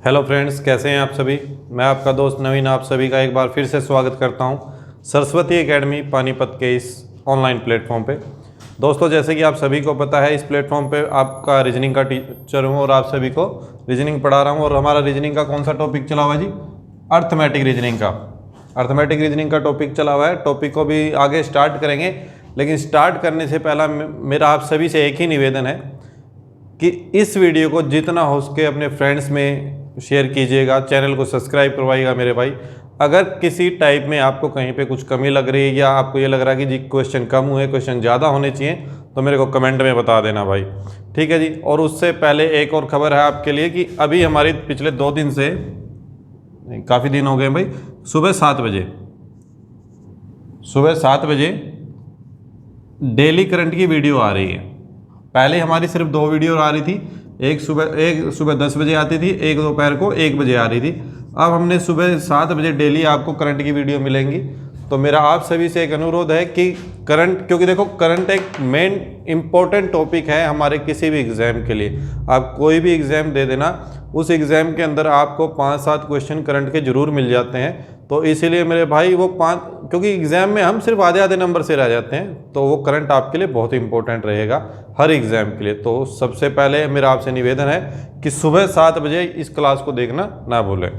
Hello friends, कैसे हैं आप सभी। मैं आपका दोस्त नवीन आप सभी का एक बार फिर से स्वागत करता हूं सरस्वती एकेडमी पानीपत के इस ऑनलाइन प्लेटफॉर्म पे। दोस्तों, जैसे कि आप सभी को पता है, इस प्लेटफॉर्म पे आपका रीजनिंग का टीचर हूं और आप सभी को रीजनिंग पढ़ा रहा हूं। और हमारा रीजनिंग का कौन सा टॉपिक चला हुआ है जी? अर्थमेटिक रीजनिंग का। अर्थमेटिक रीजनिंग का टॉपिक चला हुआ है। टॉपिक को भी आगे स्टार्ट करेंगे, लेकिन स्टार्ट करने से पहला मेरा आप सभी से एक ही निवेदन है कि इस वीडियो को जितना हो सके अपने फ्रेंड्स में शेयर कीजिएगा, चैनल को सब्सक्राइब करवाइएगा मेरे भाई। अगर किसी टाइप में आपको कहीं पे कुछ कमी लग रही है या आपको ये लग रहा है कि जी क्वेश्चन कम हुए, क्वेश्चन ज़्यादा होने चाहिए, तो मेरे को कमेंट में बता देना भाई, ठीक है जी। और उससे पहले एक और खबर है आपके लिए कि अभी हमारी पिछले 2 दिन से, काफ़ी दिन हो गए भाई, सुबह 7 बजे डेली करंट की वीडियो आ रही है। पहले हमारी सिर्फ 2 वीडियो आ रही थी, एक सुबह 10 बजे आती थी, एक दोपहर को 1 बजे आ रही थी। अब हमने सुबह 7 बजे डेली आपको करंट की वीडियो मिलेंगी। तो मेरा आप सभी से एक अनुरोध है कि करंट, क्योंकि देखो करंट एक मेन इंपॉर्टेंट टॉपिक है हमारे किसी भी एग्ज़ाम के लिए। आप कोई भी एग्ज़ाम दे देना, उस एग्ज़ाम के अंदर आपको 5-7 क्वेश्चन करंट के जरूर मिल जाते हैं। तो इसीलिए मेरे भाई वो 5, क्योंकि एग्ज़ाम में हम सिर्फ आधे नंबर से रह जाते हैं, तो वो करंट आपके लिए बहुत इंपॉर्टेंट रहेगा हर एग्ज़ाम के लिए। तो सबसे पहले मेरा आपसे निवेदन है कि सुबह 7 बजे इस क्लास को देखना ना भूलें।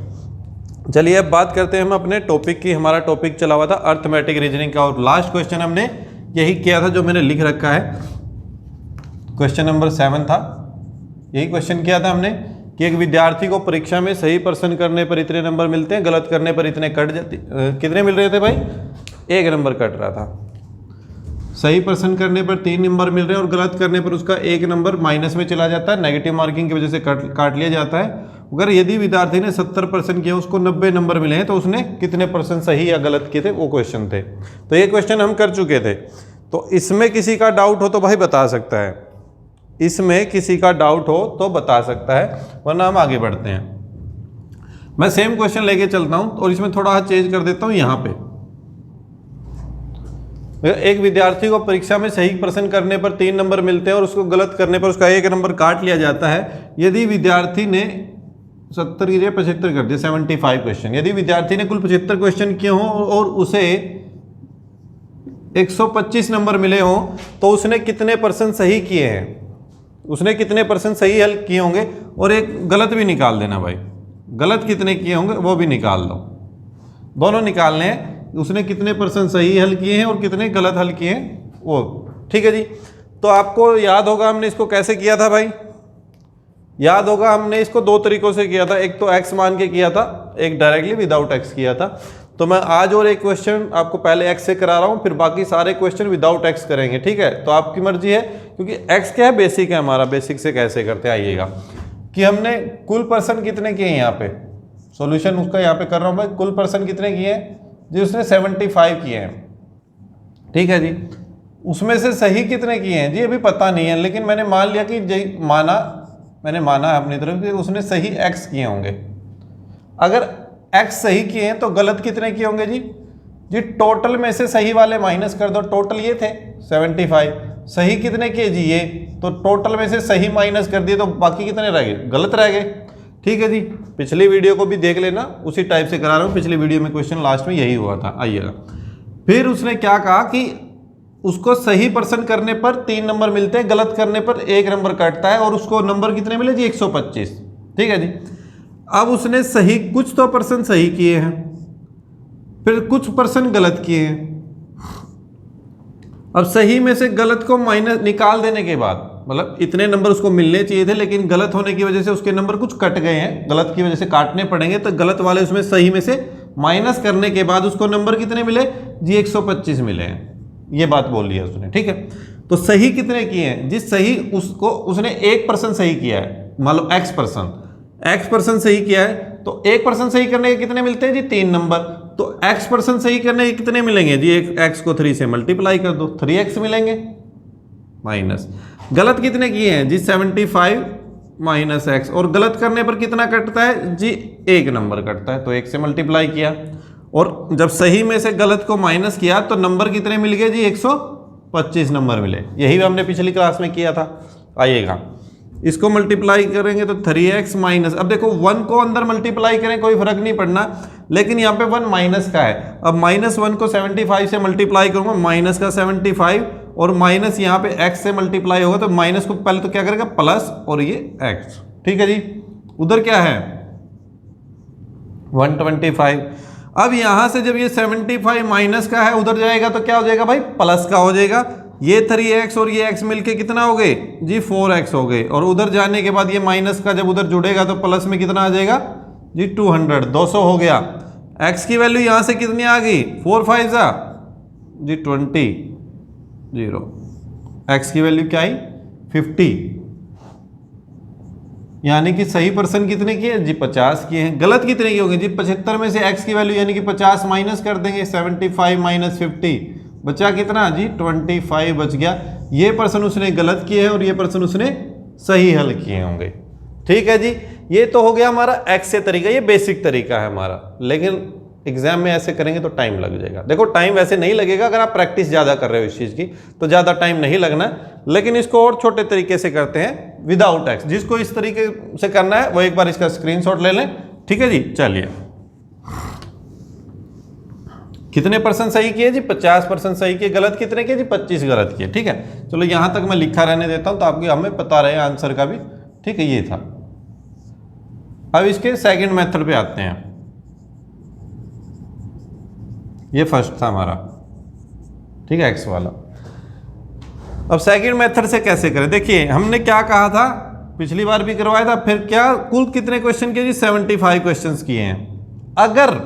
चलिए अब बात करते हैं हम अपने टॉपिक की। हमारा टॉपिक चला हुआ था अर्थमेटिक रीजनिंग का, और लास्ट क्वेश्चन हमने यही किया था जो मैंने लिख रखा है। क्वेश्चन नंबर 7 था। यही क्वेश्चन किया था हमने कि एक विद्यार्थी को परीक्षा में सही प्रश्न करने पर इतने नंबर मिलते हैं, गलत करने पर इतने कट जाते। कितने मिल रहे थे भाई? 1 नंबर कट रहा था। सही प्रश्न करने पर 3 नंबर मिल रहे हैं और गलत करने पर उसका 1 नंबर माइनस में चला जाता है, नेगेटिव मार्किंग की वजह से काट लिया जाता है। अगर यदि विद्यार्थी ने 70% किया, उसको 90 नंबर मिले हैं, तो उसने कितने % सही या गलत किए थे, वो क्वेश्चन थे। तो ये क्वेश्चन हम कर चुके थे। तो इसमें किसी का डाउट हो तो भाई बता सकता है, इसमें किसी का डाउट हो तो बता सकता है, वरना हम आगे बढ़ते हैं। मैं सेम क्वेश्चन लेके चलता हूं और इसमें थोड़ा चेंज कर देता हूं। यहां पे एक विद्यार्थी को परीक्षा में सही प्रश्न करने पर 3 नंबर मिलते हैं और उसको गलत करने पर उसका 1 नंबर काट लिया जाता है। यदि विद्यार्थी ने 70 की जगह 75 कर दिया, 75 क्वेश्चन, यदि विद्यार्थी ने कुल 75 क्वेश्चन किए हों और उसे 125 नंबर मिले हों, तो उसने कितने % सही किए हैं, उसने कितने % सही हल किए होंगे, और एक गलत भी निकाल देना भाई। गलत कितने किए होंगे वो भी निकाल दो, दोनों निकालने हैं। उसने कितने % सही हल किए हैं और कितने गलत हल किए हैं वो, ठीक है जी। तो आपको याद होगा हमने इसको कैसे किया था भाई? याद होगा हमने इसको 2 तरीकों से किया था। एक तो x मान के किया था, एक डायरेक्टली विदाउट x किया था। तो मैं आज और एक क्वेश्चन आपको पहले x से करा रहा हूँ, फिर बाकी सारे क्वेश्चन विदाउट x करेंगे, ठीक है। तो आपकी मर्जी है, क्योंकि x क्या है, बेसिक है हमारा। बेसिक से कैसे करते हैं आइएगा, कि हमने कुल पर्सन कितने किए हैं, यहाँ पे सॉल्यूशन उसका यहाँ पे कर रहा हूँ भाई। कुल पर्सन कितने किए हैं जी? उसने 75 किए हैं, ठीक है जी। उसमें से सही कितने किए हैं जी? अभी पता नहीं है, लेकिन मैंने मान लिया कि मैंने माना है अपनी तरफ कि उसने सही x किए होंगे। अगर x सही किए हैं तो गलत कितने किए होंगे जी? जी टोटल में से सही वाले माइनस कर दो। टोटल ये थे 75, सही कितने किए जी? ये। तो टोटल में से सही माइनस कर दिए तो बाकी कितने रह गए? गलत रह गए, ठीक है जी। पिछली वीडियो को भी देख लेना, उसी टाइप से करा रहा हूँ। पिछली वीडियो में क्वेश्चन लास्ट में यही हुआ था, आइएगा। फिर उसने क्या कहा कि उसको सही प्रश्न करने पर 3 नंबर मिलते हैं, गलत करने पर 1 नंबर कटता है, और उसको नंबर कितने मिले जी? 125, ठीक है जी। अब उसने सही कुछ तो % सही किए हैं, फिर कुछ % गलत किए हैं। अब सही में से गलत को माइनस निकाल देने के बाद, मतलब इतने नंबर उसको मिलने चाहिए थे, लेकिन गलत होने की वजह से उसके नंबर कुछ कट गए हैं, गलत की वजह से काटने पड़ेंगे। तो गलत वाले उसमें सही में से माइनस करने के बाद उसको नंबर कितने मिले जी? 125 मिले हैं। ये बात बोल ली है उसने, ठीक है। तो सही कितने किए हैं जी? सही उसको उसने 1% सही किया है, मान लो x% सही किया है, तो 1% सही करने के कितने मिलते हैं जी? 3 नंबर। तो x% सही करने के कितने मिलेंगे जी? x को 3 से मल्टीप्लाई कर दो, 3x मिलेंगे माइनस। गलत कितने किए हैं जी? 75 माइनस x, और गलत करने पर कितना कटता है जी? 1 नंबर कटता है, तो 1 से मल्टीप्लाई किया, और जब सही में से गलत को माइनस किया तो नंबर कितने मिल गए जी? 125 नंबर मिले। यही हमने पिछली क्लास में किया था, आइएगा। इसको मल्टीप्लाई करेंगे तो 3x माइनस, अब देखो 1 को अंदर मल्टीप्लाई करें कोई फर्क नहीं पड़ना, लेकिन यहाँ पे 1 माइनस का है। अब -1 को 75 से मल्टीप्लाई करूंगा, माइनस का 75 और माइनस यहाँ पे x से मल्टीप्लाई होगा तो माइनस को पहले तो क्या करेगा प्लस और ये x, ठीक है जी। उधर क्या है 125। अब यहां से जब ये 75 माइनस का है उधर जाएगा तो क्या हो जाएगा भाई प्लस का हो जाएगा। ये 3x और ये x मिलके कितना हो गए जी 4x हो गए, और उधर जाने के बाद ये माइनस का जब उधर जुड़ेगा तो प्लस में कितना आ जाएगा जी 200 हो गया। x की वैल्यू यहां से कितनी आ गई 4 5 जी 20 0, x की वैल्यू क्या आई 50, यानी कि सही पर्सन कितने किए जी 50 किए हैं। गलत कितने की होंगे जी 75 में से x की वैल्यू यानी कि 50 माइनस कर देंगे, 75 माइनस 50 बचा कितना जी 25 बच गया। ये पर्सन उसने गलत किए हैं और ये पर्सन उसने सही हल किए होंगे, ठीक है जी। ये तो हो गया हमारा x से तरीका, ये बेसिक तरीका है हमारा, लेकिन एग्जाम में ऐसे करेंगे तो टाइम लग जाएगा। देखो टाइम वैसे नहीं लगेगा अगर आप प्रैक्टिस ज़्यादा कर रहे हो इस चीज़ की तो ज़्यादा टाइम नहीं लगना, लेकिन इसको और छोटे तरीके से करते हैं विदाउट एक्स। जिसको इस तरीके से करना है वो एक बार इसका स्क्रीनशॉट ले लें, ठीक है जी। चलिए कितने परसेंट सही किए जी 50% सही किए, गलत कितने किए जी 25 गलत किए, ठीक है। चलो यहाँ तक मैं लिखा रहने देता हूँ तो आपको हमें पता रहे आंसर का भी, ठीक है। ये था। अब इसके सेकंड मेथड पे आते हैं। ये फर्स्ट था हमारा, ठीक है एक्स वाला। अब सेकंड मेथड से कैसे करें, देखिए हमने क्या कहा था पिछली बार भी करवाया था, फिर क्या कुल कितने क्वेश्चन किए जी 75 क्वेश्चंस किए हैं। अगर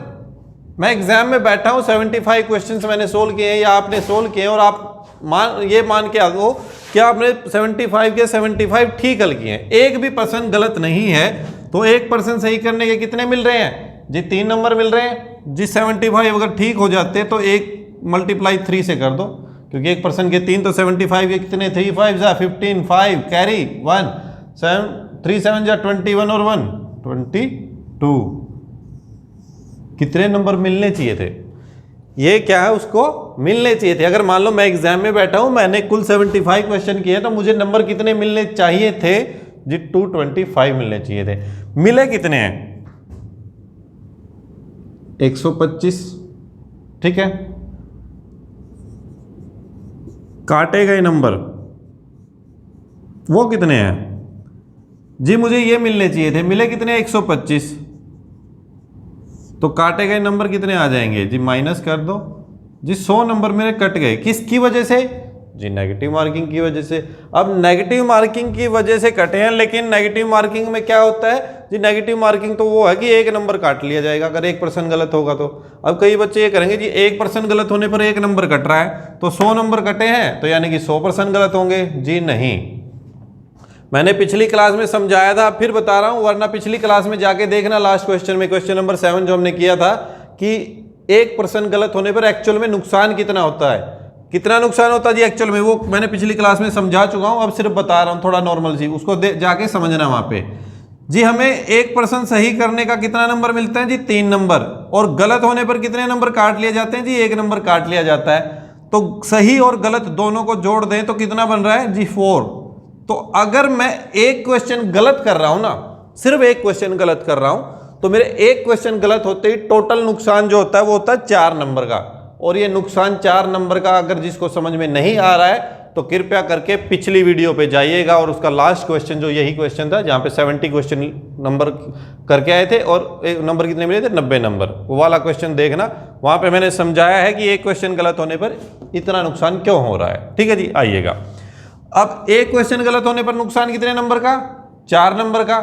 मैं एग्जाम में बैठा हूं 75 क्वेश्चंस मैंने सोल्व किए हैं या आपने सोल्व किए हैं और आप मान के आगो कि आपने 75 के 75 ठीक हल किए हैं, एक भी पर्सन गलत नहीं है, तो 1% सही करने के कितने मिल रहे हैं जी 3 नंबर मिल रहे हैं जी। 75 अगर ठीक हो जाते तो 1 मल्टीप्लाई 3 से कर दो, क्योंकि 1% के 3 तो 75 के कितने 3 5 जा 15 5 कैरी 1 7 3 7 जा 21 और 1 22, कितने नंबर मिलने चाहिए थे, ये क्या है उसको मिलने चाहिए थे। अगर मान लो मैं एग्जाम में बैठा हूं मैंने कुल 75 क्वेश्चन किए तो मुझे नंबर कितने मिलने चाहिए थे जी 225 मिलने चाहिए थे। मिले कितने हैं 125, ठीक है। काटे गए नंबर वो कितने हैं जी, मुझे ये मिलने चाहिए थे, मिले कितने 125, तो काटे गए नंबर कितने आ जाएंगे जी माइनस कर दो जी 100 नंबर मेरे कट गए। किसकी वजह से जी नेगेटिव मार्किंग की वजह से। अब नेगेटिव मार्किंग की वजह से कटे हैं, लेकिन नेगेटिव मार्किंग में क्या होता है जी, नेगेटिव मार्किंग तो वो है कि 1 नंबर काट लिया जाएगा अगर 1% गलत होगा तो। अब कई बच्चे ये करेंगे जी 1% गलत होने पर 1 नंबर कट रहा है तो 100 नंबर कटे हैं तो यानी कि 100% गलत होंगे जी। नहीं, मैंने पिछली क्लास में समझाया था, फिर बता रहा हूं, वरना पिछली क्लास में जाके देखना लास्ट क्वेश्चन में, क्वेश्चन नंबर 7 जो हमने किया था कि 1% गलत होने पर एक्चुअल में नुकसान कितना होता है, कितना नुकसान होता है जी एक्चुअल में, वो मैंने पिछली क्लास में समझा चुका हूं। अब सिर्फ बता रहा हूं थोड़ा नॉर्मल सी, उसको जाके समझना वहां पे जी। हमें 1% सही करने का कितना नंबर मिलता है जी 3 नंबर, और गलत होने पर कितने नंबर काट लिए जाते हैं जी 1 नंबर काट लिया जाता है। तो सही और गलत दोनों को जोड़ दें तो कितना बन रहा है जी 4। तो अगर मैं एक क्वेश्चन गलत कर रहा हूं ना, सिर्फ एक क्वेश्चन गलत कर रहा हूं, तो मेरे एक क्वेश्चन गलत होते ही टोटल नुकसान जो होता है वो होता है 4 नंबर का। और ये नुकसान 4 नंबर का अगर जिसको समझ में नहीं आ रहा है तो कृपया करके पिछली वीडियो पे जाइएगा और उसका लास्ट क्वेश्चन जो यही क्वेश्चन था जहां पे 70 क्वेश्चन नंबर करके आए थे और नंबर कितने मिले थे 90 नंबर, वो वाला क्वेश्चन देखना। वहां पे मैंने समझाया है कि एक क्वेश्चन गलत होने पर इतना नुकसान क्यों हो रहा है, ठीक है जी। आइएगा, अब एक क्वेश्चन गलत होने पर नुकसान कितने नंबर का 4 नंबर का,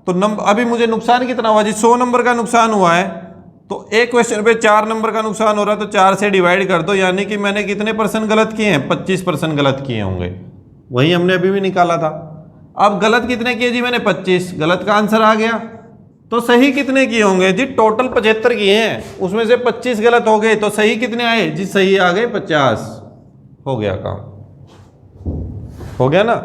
तो अभी मुझे नुकसान कितना हुआ जी 100 नंबर का नुकसान हुआ है। तो एक क्वेश्चन पे 4 नंबर का नुकसान हो रहा है तो 4 से डिवाइड कर दो, यानी कि मैंने कितने % गलत किए हैं 25% गलत किए होंगे, वही हमने अभी भी निकाला था। अब गलत कितने किए जी मैंने 25, गलत का आंसर आ गया। तो सही कितने किए होंगे जी टोटल 75 किए हैं, उसमें से 25 गलत हो गए तो सही कितने आए जी, सही आ गए 50। हो गया काम, हो गया ना।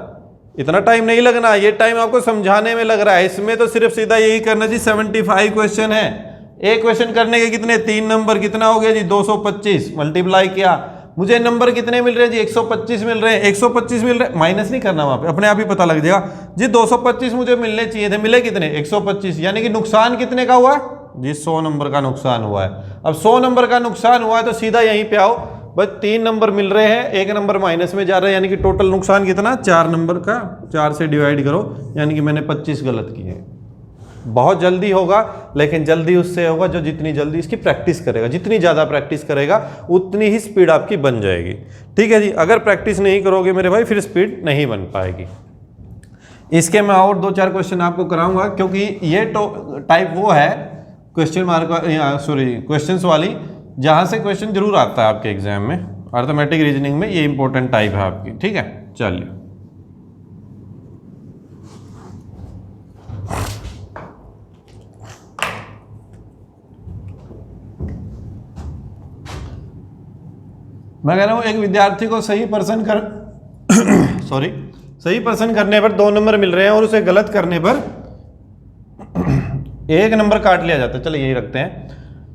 इतना टाइम नहीं लगना, ये टाइम आपको समझाने में लग रहा है, इसमें तो सिर्फ सीधा यही करना जी 75 क्वेश्चन है, एक क्वेश्चन करने के कितने 3 नंबर, कितना हो गया जी 225, मल्टीप्लाई किया मुझे नंबर कितने मिल रहे हैं जी, 125 मिल रहे हैं, 125 मिल रहे हैं, माइनस नहीं करना वहाँ पे, अपने आप ही पता लग जाएगा जी। 225 मुझे मिलने चाहिए थे, मिले कितने, 125, यानी कि नुकसान कितने का हुआ जी, 100 नंबर का नुकसान हुआ है। अब 100 नंबर का नुकसान हुआ है तो सीधा यहीं पे आओ, बस 3 नंबर मिल रहे हैं, 1 नंबर माइनस में जा रहा है, यानी कि टोटल नुकसान कितना, 4 नंबर का 4 से डिवाइड करो, यानी कि मैंने 25 गलत किए। बहुत जल्दी होगा, लेकिन जल्दी उससे होगा जो जितनी जल्दी इसकी प्रैक्टिस करेगा, जितनी ज़्यादा प्रैक्टिस करेगा उतनी ही स्पीड आपकी बन जाएगी। ठीक है जी, अगर प्रैक्टिस नहीं करोगे मेरे भाई फिर स्पीड नहीं बन पाएगी। इसके मैं और 2-4 क्वेश्चन आपको कराऊंगा, क्योंकि ये टाइप वो है क्वेश्चन मार्क, सॉरी क्वेश्चंस वाली, जहाँ से क्वेश्चन जरूर आता है आपके एग्जाम में, अर्थमेटिक रीजनिंग में ये इंपॉर्टेंट टाइप है आपकी। ठीक है, चलिए मैं कह रहा हूँ एक विद्यार्थी को सही पर्सन कर सही पर्सन करने पर 2 नंबर मिल रहे हैं और उसे गलत करने पर 1 नंबर काट लिया जाता है। चलिए यही रखते हैं।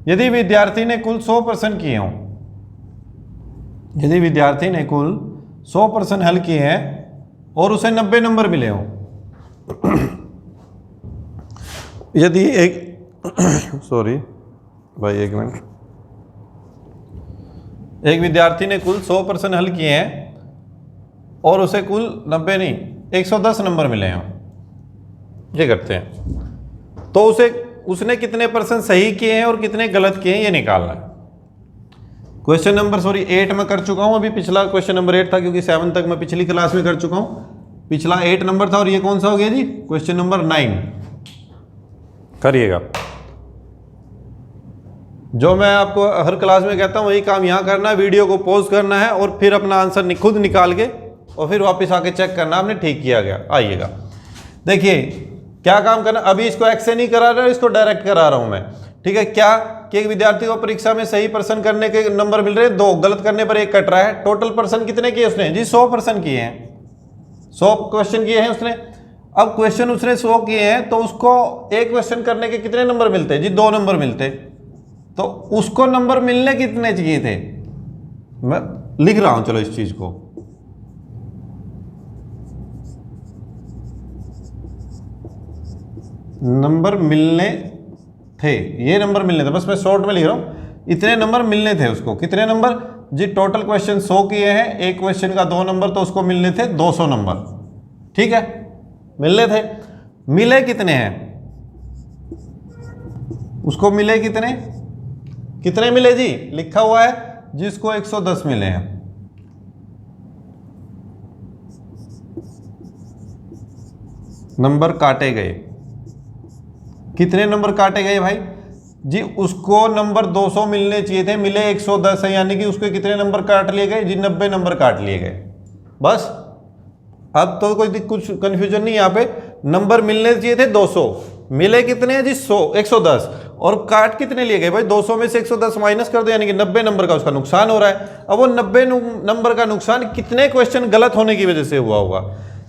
यदि विद्यार्थी ने कुल 100% किए हों, यदि विद्यार्थी ने कुल 100% हल किए हैं और उसे 90 नंबर मिले हों, यदि एक सॉरी भाई एक मिनट, एक विद्यार्थी ने कुल 100% हल किए हैं और उसे कुल 90 नहीं 110 नंबर मिले हैं, ये करते हैं, तो उसने कितने % सही किए हैं और कितने गलत किए हैं ये निकालना है। क्वेश्चन नंबर 8 में कर चुका हूं, अभी पिछला क्वेश्चन नंबर 8 था, क्योंकि 7 तक मैं पिछली क्लास में कर चुका हूं। पिछला 8 नंबर था और ये कौन सा हो गया जी, क्वेश्चन नंबर 9 करिएगा। जो मैं आपको हर क्लास में कहता हूँ वही काम यहाँ करना है, वीडियो को पॉज करना है और फिर अपना आंसर खुद निकाल के और फिर वापस आके चेक करना आपने ठीक किया गया। आइएगा देखिए क्या काम करना, अभी इसको एक्स से नहीं करा रहा, इसको डायरेक्ट करा रहा हूँ मैं। ठीक है, क्या कि एक विद्यार्थी को परीक्षा में सही पर्सन करने के नंबर मिल रहे हैं 2, गलत करने पर 1 कट रहा है। टोटल पर्सन कितने किए उसने जी, 100% किए हैं, 100 क्वेश्चन किए हैं उसने। अब क्वेश्चन उसने 100 किए हैं तो उसको एक क्वेश्चन करने के कितने नंबर मिलते हैं जी, 2 नंबर मिलते। तो उसको नंबर मिलने कितने चाहिए थे, मैं लिख रहा हूं चलो इस चीज को। नंबर मिलने थे, ये नंबर मिलने थे, बस मैं शॉर्ट में लिख रहा हूं, इतने नंबर मिलने थे उसको। कितने नंबर जी, टोटल क्वेश्चन 100 किए हैं, एक क्वेश्चन का 2 नंबर, तो उसको मिलने थे 200 नंबर। ठीक है, मिलने थे, मिले कितने हैं उसको, मिले कितने, कितने मिले जी, लिखा हुआ है जिसको 110 मिले हैं। नंबर काटे गए, कितने नंबर काटे गए भाई जी, उसको नंबर 200 मिलने चाहिए थे, मिले 110 है, यानी कि उसके कितने नंबर काट लिए गए जी, 90 नंबर काट लिए गए। बस अब तो कोई कुछ कंफ्यूजन नहीं, यहाँ पे नंबर मिलने चाहिए थे 200, मिले कितने हैं जी 110, और काट कितने लिए गए भाई, 200 में से 110 माइनस कर दो, यानी कि 90 नंबर का उसका नुकसान हो रहा है। अब वो 90 नंबर का नुकसान कितने क्वेश्चन गलत होने की वजह से हुआ होगा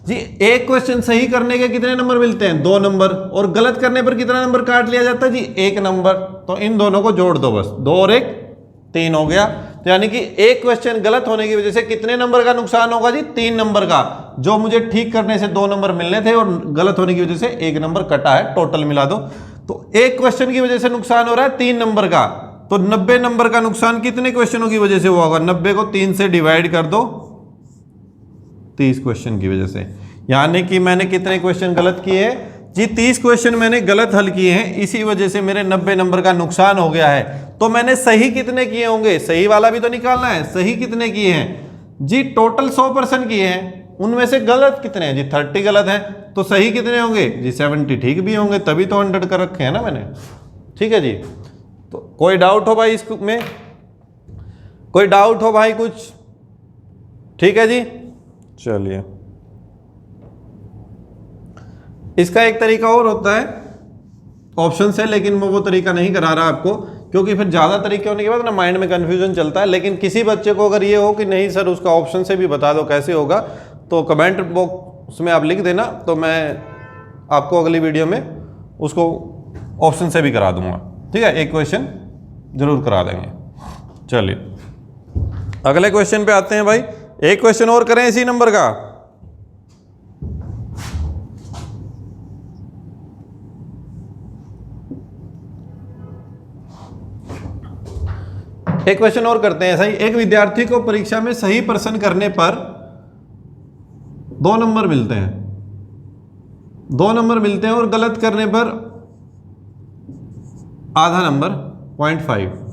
जी। एक क्वेश्चन सही करने के कितने नंबर मिलते हैं, 2 नंबर, और गलत करने पर कितना नंबर काट लिया जाता है जी, 1 नंबर। तो इन दोनों को जोड़ दो, बस 2 और 1 3 हो गया। तो यानी कि एक क्वेश्चन गलत होने की वजह से कितने नंबर का नुकसान होगा जी, 3 नंबर का। जो मुझे ठीक करने से 2 नंबर मिलने थे और गलत होने की वजह से 1 नंबर कटा है, टोटल मिला दो। तो एक क्वेश्चन की वजह से नुकसान हो रहा है 3 नंबर का, तो 90 नंबर का नुकसान कितने क्वेश्चनों की वजह से हुआ होगा, 90 को 3 से डिवाइड कर दो, 30 क्वेश्चन की वजह से। यानी कि मैंने कितने क्वेश्चन गलत किए हैं जी, 30 क्वेश्चन मैंने गलत हल किए हैं, इसी वजह से मेरे 90 नंबर का नुकसान हो गया है। तो मैंने सही कितने किए होंगे, सही वाला भी तो निकालना है, सही कितने किए हैं जी, टोटल 100% किए हैं, उनमें से गलत कितने हैं जी, 30 गलत हैं, तो सही कितने होंगे जी, 70 ठीक भी होंगे, तभी तो 100 कर रखे हैं ना मैंने। ठीक है जी, तो कोई डाउट हो भाई इसमें, कोई डाउट हो भाई कुछ, ठीक है जी। चलिए, इसका एक तरीका और होता है ऑप्शन से, लेकिन मैं वो तरीका नहीं करा रहा आपको, क्योंकि फिर ज़्यादा तरीके होने के बाद ना माइंड में कन्फ्यूजन चलता है। लेकिन किसी बच्चे को अगर ये हो कि नहीं सर उसका ऑप्शन से भी बता दो कैसे होगा, तो कमेंट बॉक्स में आप लिख देना, तो मैं आपको अगली वीडियो में उसको ऑप्शन से भी करा दूंगा। ठीक है, एक क्वेश्चन जरूर करा देंगे। चलिए। अगले क्वेश्चन पे आते हैं भाई। एक क्वेश्चन और करें इसी नंबर का। एक क्वेश्चन और करते हैं। सही, एक विद्यार्थी को परीक्षा में सही प्रश्न करने पर 2 नंबर मिलते हैं, 2 नंबर मिलते हैं और गलत करने पर आधा नंबर 0.5।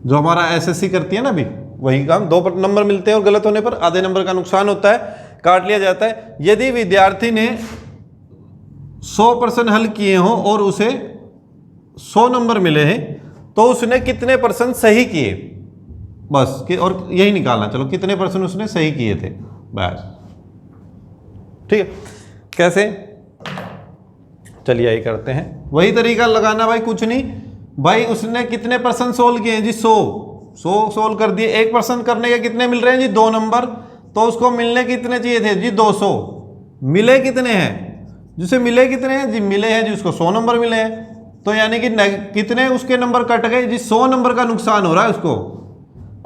जो हमारा एसएससी करती है ना अभी, वही काम। 2 नंबर मिलते हैं और गलत होने पर आधे नंबर का नुकसान होता है, काट लिया जाता है। यदि विद्यार्थी ने 100% हल किए हों और उसे 100 नंबर मिले हैं तो उसने कितने % सही किए, बस कि, और यही निकालना। चलो कितने % उसने सही किए थे, बस। ठीक है, कैसे? चलिए यही करते हैं। वही तरीका लगाना भाई, कुछ नहीं भाई। उसने कितने % सोल्व किए हैं जी? 100 सोल्व कर दिए। 1% करने के कितने मिल रहे हैं जी? 2 नंबर। तो उसको मिलने कितने चाहिए थे जी? 200। मिले कितने हैं? जिसे मिले कितने हैं जी? मिले हैं जी उसको 100 नंबर मिले हैं। तो यानी कि कितने उसके नंबर कट गए जी? 100 नंबर का नुकसान हो रहा है उसको।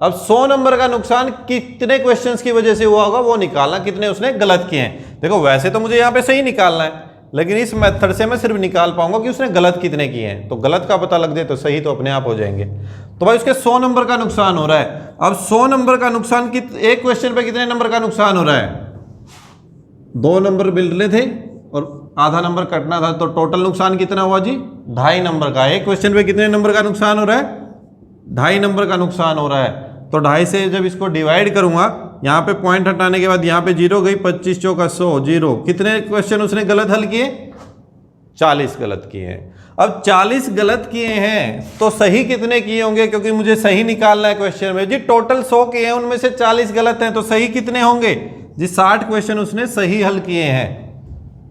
अब 100 नंबर का नुकसान कितने क्वेश्चंस की वजह से हुआ होगा वो निकालना, कितने उसने गलत किए हैं। देखो वैसे तो मुझे यहाँ पे सही निकालना है, लेकिन इस मेथड से मैं सिर्फ निकाल पाऊंगा कि उसने गलत कितने किए हैं। तो गलत का पता लग जाए तो सही तो अपने आप हो जाएंगे। तो भाई उसके 100 नंबर का नुकसान हो रहा है। अब 100 नंबर का नुकसान एक क्वेश्चन पे कितने नंबर का नुकसान हो रहा है? 2 नंबर मिल रहे थे और आधा नंबर कटना था, तो टोटल नुकसान कितना हुआ जी? 2.5 नंबर का। एक क्वेश्चन पे कितने नंबर का नुकसान हो रहा है? 2.5 नंबर का नुकसान हो रहा है। तो 2.5 से जब इसको डिवाइड करूंगा, यहाँ पे पॉइंट हटाने के बाद यहाँ पे 0 गई, 25 चौका 100, 0। कितने क्वेश्चन उसने गलत हल किए? 40 गलत किए हैं। अब 40 गलत किए हैं तो सही कितने किए होंगे? क्योंकि मुझे सही निकालना है क्वेश्चन में जी। टोटल 100 किए हैं, उनमें से 40 गलत हैं, तो सही कितने होंगे जी? 60 क्वेश्चन उसने सही हल किए हैं।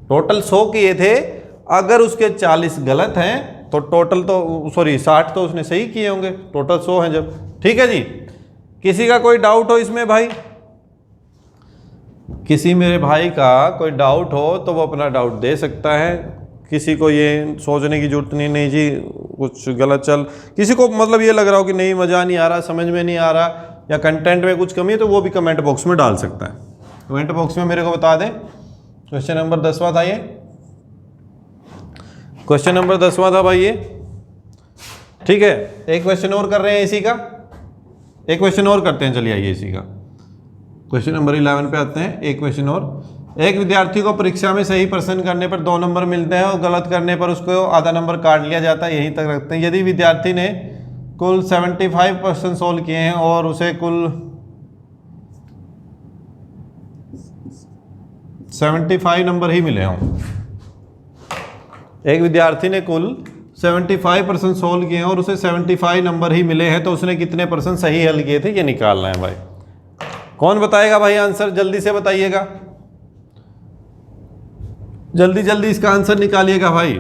टोटल 100 किए थे, अगर उसके 40 गलत हैं तो टोटल तो 60 तो उसने सही किए होंगे। टोटल 100 हैं जब। ठीक है जी। किसी का कोई डाउट हो इसमें भाई? किसी मेरे भाई का कोई डाउट हो तो वो अपना डाउट दे सकता है। किसी को ये सोचने की जरूरत नहीं जी कुछ गलत चल, किसी को मतलब ये लग रहा हो कि नहीं मज़ा नहीं आ रहा, समझ में नहीं आ रहा, या कंटेंट में कुछ कमी है, तो वो भी कमेंट बॉक्स में डाल सकता है। कमेंट बॉक्स में मेरे को बता दें। क्वेश्चन नंबर 10वां था ये। क्वेश्चन नंबर 10वां था भाई ये। ठीक है, एक क्वेश्चन और कर रहे हैं इसी का। एक क्वेश्चन और करते हैं, चलिए आइए इसी का। क्वेश्चन नंबर 11 पे आते हैं। एक क्वेश्चन और। एक विद्यार्थी को परीक्षा में सही प्रश्न करने पर 2 नंबर मिलते हैं और गलत करने पर उसको आधा नंबर काट लिया जाता है। यहीं तक रखते हैं। यदि विद्यार्थी ने कुल 75% सोल्व किए हैं और उसे कुल 75 नंबर ही मिले हों। एक विद्यार्थी ने कुल 75% सोल्व किए हैं और उसे 75 नंबर ही मिले हैं, तो उसने कितने % सही हल किए थे ये निकालना है भाई। कौन बताएगा भाई आंसर? जल्दी से बताइएगा, जल्दी जल्दी इसका आंसर निकालिएगा भाई।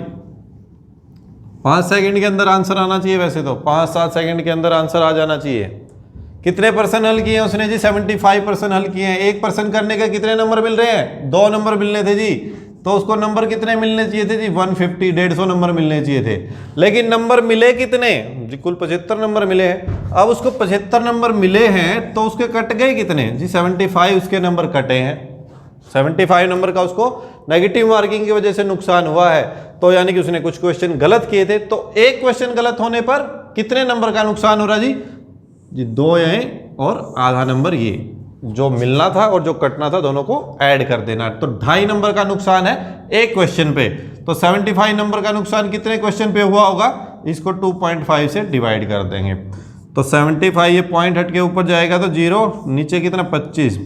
5 सेकंड के अंदर आंसर आना चाहिए। वैसे तो 5-7 सेकंड के अंदर आंसर आ जाना चाहिए। कितने % हल किए हैं उसने जी? 75% हल किए हैं। 1% करने के कितने नंबर मिल रहे हैं? 2 नंबर मिलने थे जी। तो उसको नंबर कितने मिलने चाहिए थे जी? 150, 150 नंबर मिलने चाहिए थे। लेकिन नंबर मिले कितने जी? कुल 75 नंबर मिले हैं। अब उसको 75 नंबर मिले हैं तो उसके कट गए कितने जी? 75 उसके नंबर कटे हैं। 75 नंबर का उसको नेगेटिव मार्किंग की वजह से नुकसान हुआ है। तो यानी कि उसने कुछ क्वेश्चन गलत किए थे। तो एक क्वेश्चन गलत होने पर कितने नंबर का नुकसान हो रहा जी? 2 ये और आधा नंबर ये जो मिलना था और जो कटना था दोनों को ऐड कर देना। तो 2.5 नंबर का नुकसान है एक क्वेश्चन पे। तो 75 नंबर का नुकसान कितने क्वेश्चन पे हुआ होगा? इसको 2.5 से डिवाइड कर देंगे। तो 75 ये पॉइंट हट के ऊपर जाएगा तो 0, नीचे कितना? 25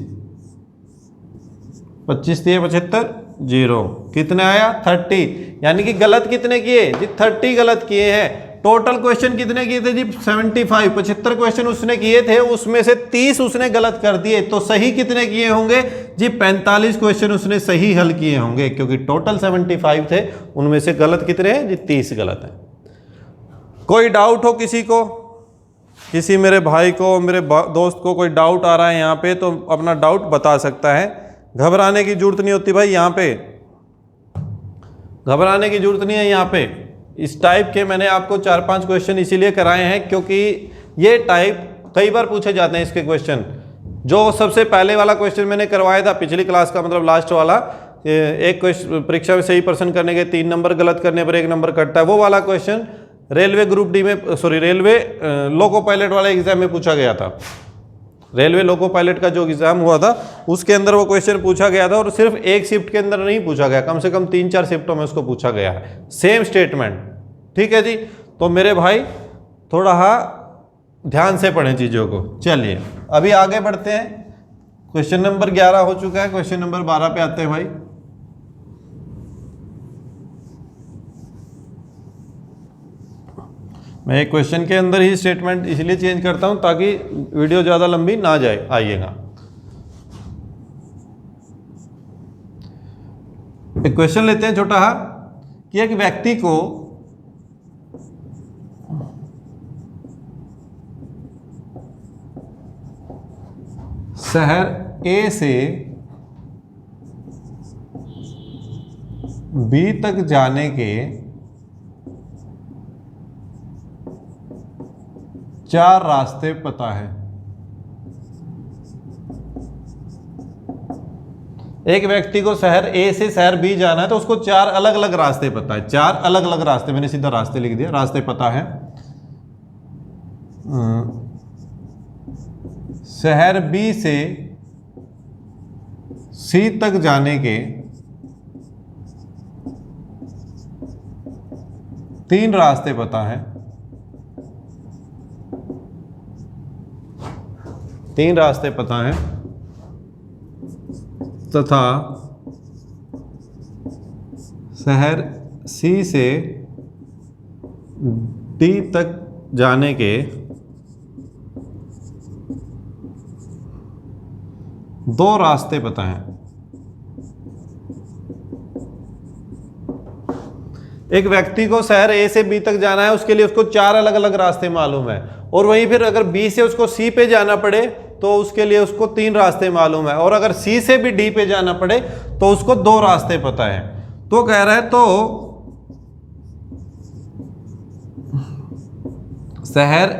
3 75, 0 कितना आया? 30। यानी कि गलत कितने किए जी? 30 गलत किए हैं। टोटल क्वेश्चन कितने किए थे जी? 75 क्वेश्चन उसने किए थे, उसमें से 30 उसने गलत कर दिए। तो सही कितने किए होंगे जी? 45 क्वेश्चन उसने सही हल किए होंगे, क्योंकि टोटल 75 थे, उनमें से गलत कितने हैं जी? 30 गलत हैं। कोई डाउट हो किसी को? किसी मेरे भाई को, मेरे दोस्त को कोई डाउट आ रहा है यहाँ पे तो अपना डाउट बता सकता है। घबराने की जरूरत नहीं होती भाई, यहाँ पे घबराने की जरूरत नहीं है। यहाँ पे इस टाइप के मैंने आपको 4-5 क्वेश्चन इसीलिए कराए हैं क्योंकि ये टाइप कई बार पूछे जाते हैं इसके क्वेश्चन। जो सबसे पहले वाला क्वेश्चन मैंने करवाया था पिछली क्लास का, मतलब लास्ट वाला, एक क्वेश्चन परीक्षा में सही प्रश्न करने के 3 नंबर, गलत करने पर 1 नंबर कटता है, वो वाला क्वेश्चन रेलवे ग्रुप डी में, सॉरी रेलवे लोको पायलट वाले एग्जाम में पूछा गया था। रेलवे लोको पायलट का जो एग्जाम हुआ था उसके अंदर वो क्वेश्चन पूछा गया था, और सिर्फ एक शिफ्ट के अंदर नहीं पूछा गया, कम से कम 3-4 शिफ्टों में उसको पूछा गया है, सेम स्टेटमेंट। ठीक है जी, तो मेरे भाई थोड़ा ध्यान से पढ़ें चीज़ों को। चलिए अभी आगे बढ़ते हैं। क्वेश्चन नंबर 11 हो चुका है, क्वेश्चन नंबर 12 पे आते हैं भाई। मैं एक क्वेश्चन के अंदर ही स्टेटमेंट इसलिए चेंज करता हूं ताकि वीडियो ज़्यादा लंबी ना जाए। आइएगा, एक क्वेश्चन लेते हैं छोटा कि एक व्यक्ति को शहर ए से बी तक जाने के 4 रास्ते पता है। एक व्यक्ति को शहर ए से शहर बी जाना है तो उसको 4 अलग अलग रास्ते पता है। 4 अलग अलग रास्ते, मैंने सीधा रास्ते लिख दिया, रास्ते पता है। शहर बी से सी तक जाने के 3 रास्ते पता है। 3 रास्ते पता है तथा शहर सी से डी तक जाने के 2 रास्ते पता हैं। एक व्यक्ति को शहर ए से बी तक जाना है, उसके लिए उसको 4 अलग अलग रास्ते मालूम है, और वहीं फिर अगर बी से उसको सी पे जाना पड़े तो उसके लिए उसको 3 रास्ते मालूम है, और अगर सी से भी डी पे जाना पड़े तो उसको 2 रास्ते पता है। तो कह रहा है तो शहर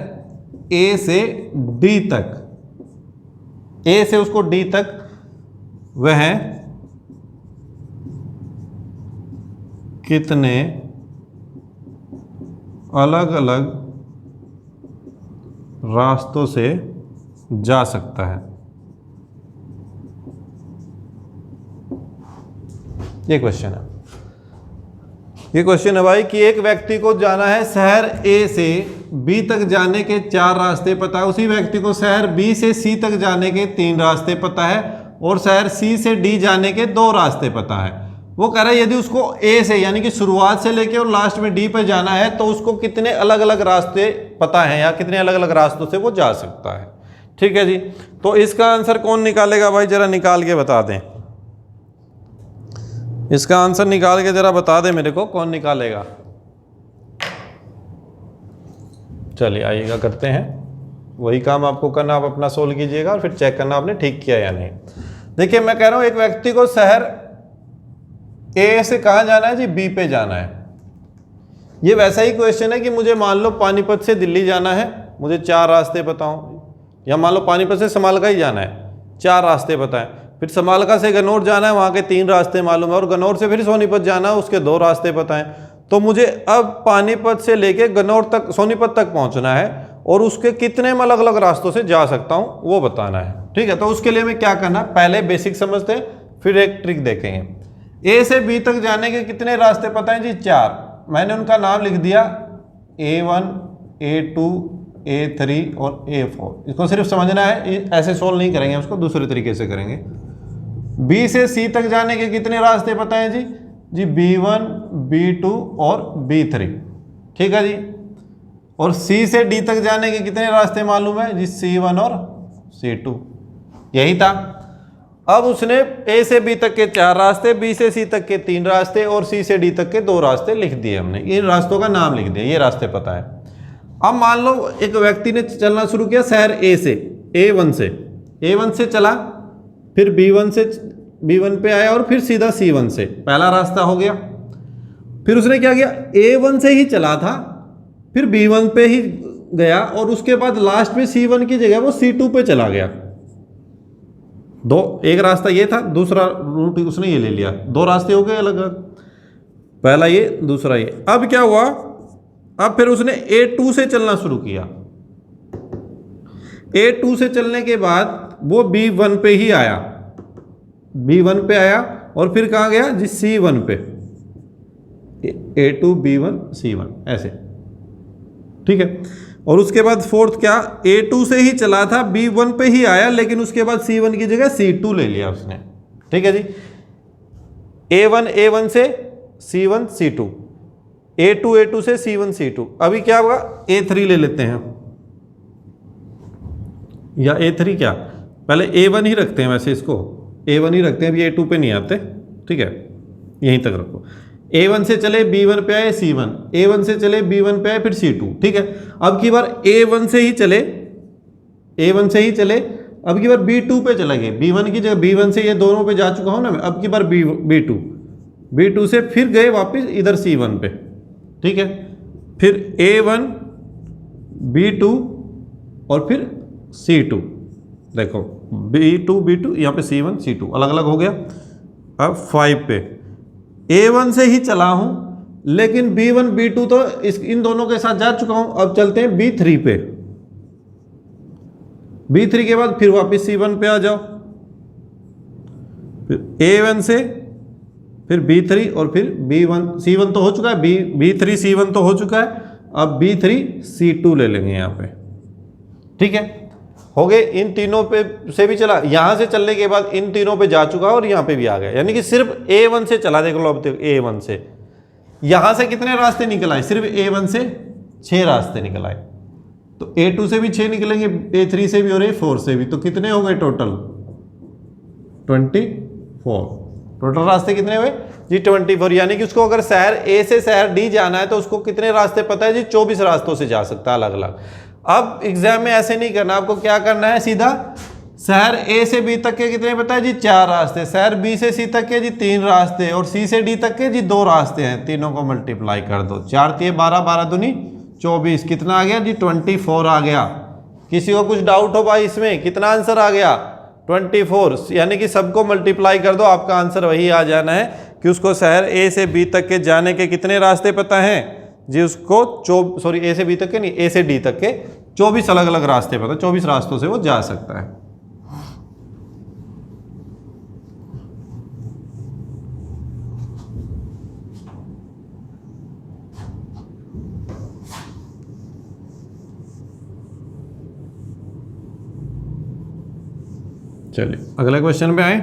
ए से डी तक, ए से उसको डी तक वह कितने अलग अलग रास्तों से जा सकता है। ये क्वेश्चन है। ये क्वेश्चन है भाई कि एक व्यक्ति को जाना है शहर ए से बी तक जाने के 4 रास्ते पता है, उसी व्यक्ति को शहर बी से सी तक जाने के 3 रास्ते पता है, और शहर सी से डी जाने के 2 रास्ते पता है। वो कह रहा है यदि उसको ए से यानी कि शुरुआत से लेके और लास्ट में डी पे जाना है तो उसको कितने अलग अलग रास्ते पता है, या कितने अलग अलग रास्तों से वो जा सकता है। ठीक है जी, तो इसका आंसर कौन निकालेगा भाई, जरा निकाल के बता दें। इसका आंसर निकाल के जरा बता दें मेरे को, कौन निकालेगा। चलिए आइएगा, करते हैं। वही काम आपको करना, आप अपना सोल्व कीजिएगा और फिर चेक करना आपने ठीक किया या नहीं। देखिए मैं कह रहा हूं एक व्यक्ति को शहर ए से कहां जाना है जी, बी पे जाना है। ये वैसा ही क्वेश्चन है कि मुझे मान लो पानीपत से दिल्ली जाना है, मुझे 4 रास्ते बताओ, या मान लो पानीपत से समालका ही जाना है, 4 रास्ते पता है। फिर समालका से गन्नौर जाना है, वहाँ के 3 रास्ते मालूम है, और गन्नौर से फिर सोनीपत जाना है, उसके 2 रास्ते पता हैं। तो मुझे अब पानीपत से लेके गन्नौर तक, सोनीपत तक पहुँचना है, और उसके कितने अलग अलग रास्तों से जा सकता हूँ वो बताना है। ठीक है, तो उसके लिए मैं क्या करना, पहले बेसिक समझते हैं फिर एक ट्रिक देखेंगे। ए से बी तक जाने के कितने रास्ते पता हैं जी, 4। मैंने उनका नाम लिख दिया A1, A2, A3 और A4। इसको सिर्फ समझना है, ऐसे सोल्व नहीं करेंगे, उसको दूसरे तरीके से करेंगे। बी से सी तक जाने के कितने रास्ते पता हैं जी B1, B2 और B3। ठीक है जी, और सी से डी तक जाने के कितने रास्ते मालूम है जी, C1 और C2। यही था। अब उसने ए से बी तक के 4 रास्ते, बी से सी तक के 3 रास्ते और सी से डी तक के 2 रास्ते लिख दिए हमने। इन रास्तों का नाम लिख दिया, ये रास्ते पता है। अब मान लो एक व्यक्ति ने चलना शुरू किया शहर ए से, A1 से चला, फिर B1 पे आया और फिर सीधा C1 से, पहला रास्ता हो गया। फिर उसने क्या किया, A1 से ही चला था, फिर B1 पे ही गया, और उसके बाद लास्ट में C1 की जगह वो C2 पे चला गया। एक रास्ता ये था, दूसरा रूट उसने ये ले लिया, 2 रास्ते हो गए अलग अलग, पहला ये दूसरा ये। अब क्या हुआ, अब फिर उसने A2 से चलना शुरू किया। A2 से चलने के बाद वो B1 पे ही आया, B1 पे आया, और फिर कहाँ गया जी, C1 पे, A2 B1 C1 ऐसे, ठीक है। और उसके बाद फोर्थ क्या, A2 से ही चला था, B1 पे ही आया, लेकिन उसके बाद C1 की जगह C2 ले लिया उसने, ठीक है जी। A1 से C1 C2, A2 से C1 C2। अभी क्या होगा, A3 ले लेते हैं, या A3 क्या, पहले A1 ही रखते हैं, वैसे इसको A1 ही रखते हैं, अभी A2 पे नहीं आते, ठीक है, यहीं तक रखो। A1 से चले B1 पे आए C1, A1 से चले B1 पे आए फिर C2, ठीक है। अब की बार A1 से ही चले, अब की बार B2 पे चला गए, B1 की जगह B1 से ये दोनों पे जा चुका हूं ना मैं, अब की बार B2 से फिर गए वापस इधर C1 पे, ठीक है। फिर A1 B2 और फिर C2, देखो B2 यहाँ पे C1 C2 अलग अलग हो गया। अब 5 पे A1 से ही चला हूं, लेकिन B1 B2 तो इन दोनों के साथ जा चुका हूं। अब चलते हैं B3 पे, B3 के बाद फिर वापस C1 पे आ जाओ, फिर A1 से फिर B3 और फिर B1 C1 तो हो चुका है, B3 C1 तो हो चुका है, अब B3 C2 ले लेंगे यहाँ पे, ठीक है। हो गए, इन तीनों पे से भी चला, यहां से चलने के बाद इन तीनों पे जा चुका और यहां पे भी आ गया, यानी कि सिर्फ A1 से चला, देख लो अब तक A1 से यहां से कितने रास्ते निकल आए, सिर्फ A1 से 6 रास्ते निकल आए, तो A2 से भी 6 निकलेंगे, A3 से भी और A4 से भी, तो कितने हो गए टोटल 24। टोटल रास्ते कितने हुए जी 24, यानी कि उसको अगर शहर A से शहर D जाना है तो उसको कितने रास्ते पता है जी, 24 रास्तों से जा सकता है अलग अलग। अब एग्जाम में ऐसे नहीं करना, आपको क्या करना है, सीधा शहर A से B तक के कितने पता है जी 4 रास्ते, शहर B से C तक के जी 3 रास्ते, और C से D तक के जी 2 रास्ते हैं, तीनों को मल्टीप्लाई कर दो, 4 3 12 12 दूनी 24, कितना आ गया जी 24 आ गया। किसी को कुछ डाउट हो भाई इसमें, कितना आंसर आ गया 24, यानी कि सबको मल्टीप्लाई कर दो, आपका आंसर वही आ जाना है कि उसको शहर A से B तक के जाने के कितने रास्ते पता हैं जी, उसको A से B तक के नहीं, A से D तक के 24 अलग अलग रास्ते पता, 24 रास्तों से वो जा सकता है। चलिए अगले क्वेश्चन पे आए।